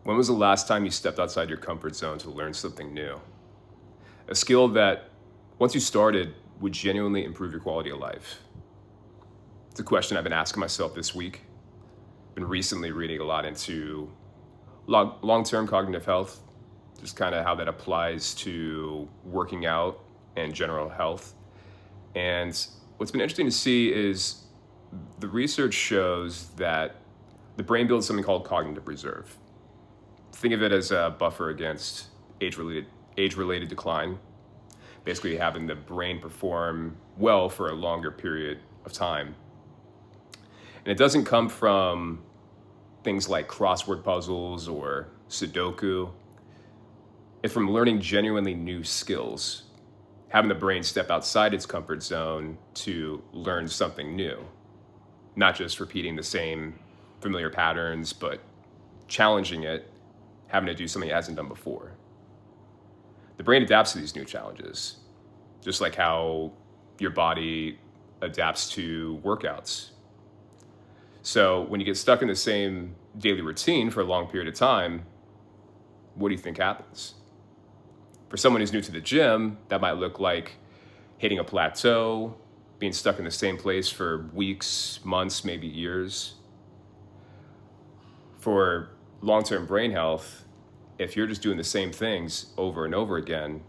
When was the last time you stepped outside your comfort zone to learn something new? A skill that, once you started, would genuinely improve your quality of life. It's a question I've been asking myself this week. Been recently reading a lot into long-term cognitive health, just kind of how that applies to working out and general health. And what's been interesting to see is the research shows that the brain builds something called cognitive reserve. Think of it as a buffer against age-related decline, basically having the brain perform well for a longer period of time. And it doesn't come from things like crossword puzzles or Sudoku. It's from learning genuinely new skills, having the brain step outside its comfort zone to learn something new, not just repeating the same familiar patterns, but challenging it, having to do something it hasn't done before. The brain adapts to these new challenges, just like how your body adapts to workouts. So when you get stuck in the same daily routine for a long period of time, what do you think happens? For someone who's new to the gym, that might look like hitting a plateau, being stuck in the same place for weeks, months, maybe years. For long-term brain health, if you're just doing the same things over and over again,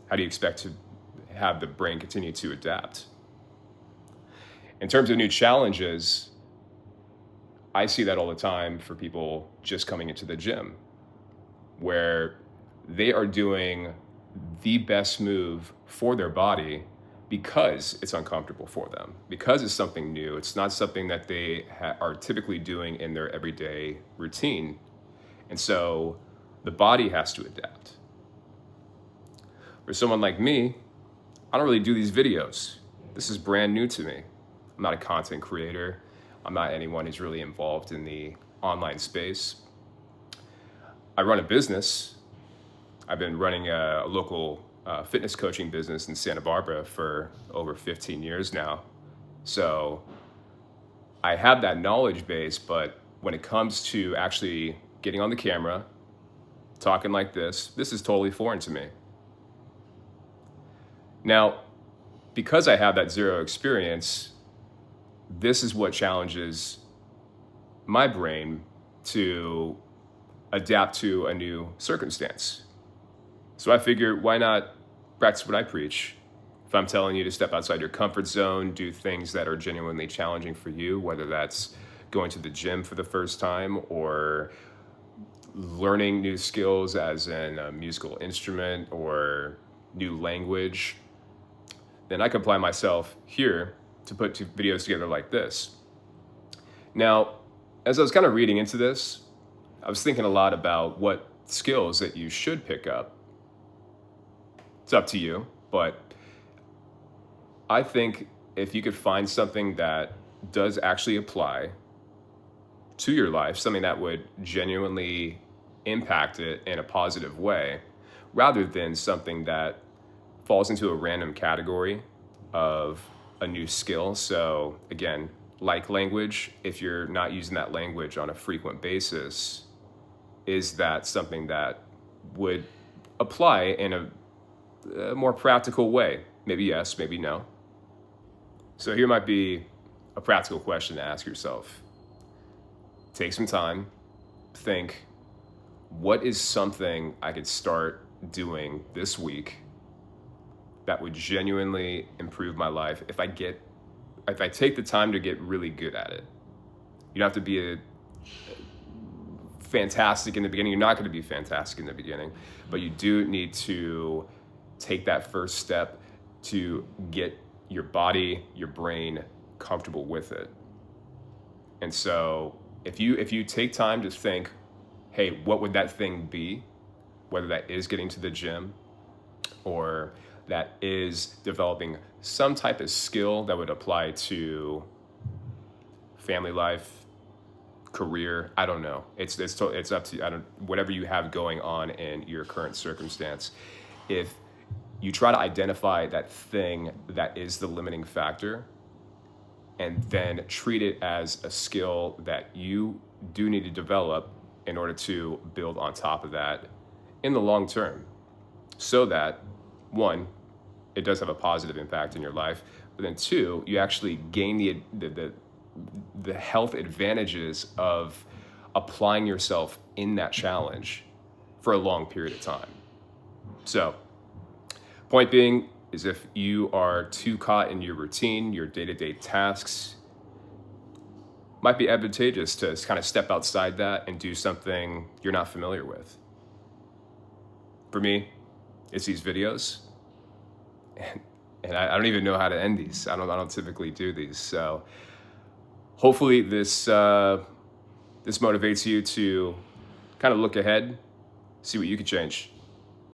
how do you expect to have the brain continue to adapt? In terms of new challenges, I see that all the time for people just coming into the gym, where they are doing the best move for their body because it's uncomfortable for them, because it's something new. It's not something that they are typically doing in their everyday routine. And so the body has to adapt. For someone like me, I don't really do these videos. This is brand new to me. I'm not a content creator. I'm not anyone who's really involved in the online space. I run a business. I've been running a local fitness coaching business in Santa Barbara for over 15 years now. So I have that knowledge base, but when it comes to actually getting on the camera, talking like this is totally foreign to me. Now, because I have that zero experience, this is what challenges my brain to adapt to a new circumstance. So I figured, why not practice what I preach? If I'm telling you to step outside your comfort zone, do things that are genuinely challenging for you, whether that's going to the gym for the first time or learning new skills as in a musical instrument or new language, then I can apply myself here to put two videos together like this. Now, as I was kind of reading into this, I was thinking a lot about what skills that you should pick up. It's up to you, but I think if you could find something that does actually apply to your life, something that would genuinely impact it in a positive way, rather than something that falls into a random category of a new skill. So again, like language, if you're not using that language on a frequent basis, is that something that would apply in a more practical way? Maybe yes, maybe no. So here might be a practical question to ask yourself. Take some time, think, what is something I could start doing this week that would genuinely improve my life if I take the time to get really good at it? You don't have to be fantastic in the beginning. You're not going to be fantastic in the beginning, but you do need to take that first step to get your body, your brain comfortable with it. And so if you take time to think, hey, what would that thing be? Whether that is getting to the gym or that is developing some type of skill that would apply to family life, career, I don't know. It's up to whatever you have going on in your current circumstance. If you try to identify that thing that is the limiting factor and then treat it as a skill that you do need to develop in order to build on top of that in the long term, so that, one, it does have a positive impact in your life, but then two, you actually gain the health advantages of applying yourself in that challenge for a long period of time. So, point being is, if you are too caught in your routine, your day-to-day tasks, might be advantageous to kind of step outside that and do something you're not familiar with. For me, it's these videos, and I don't even know how to end these. I don't typically do these. So hopefully this motivates you to kind of look ahead, see what you could change.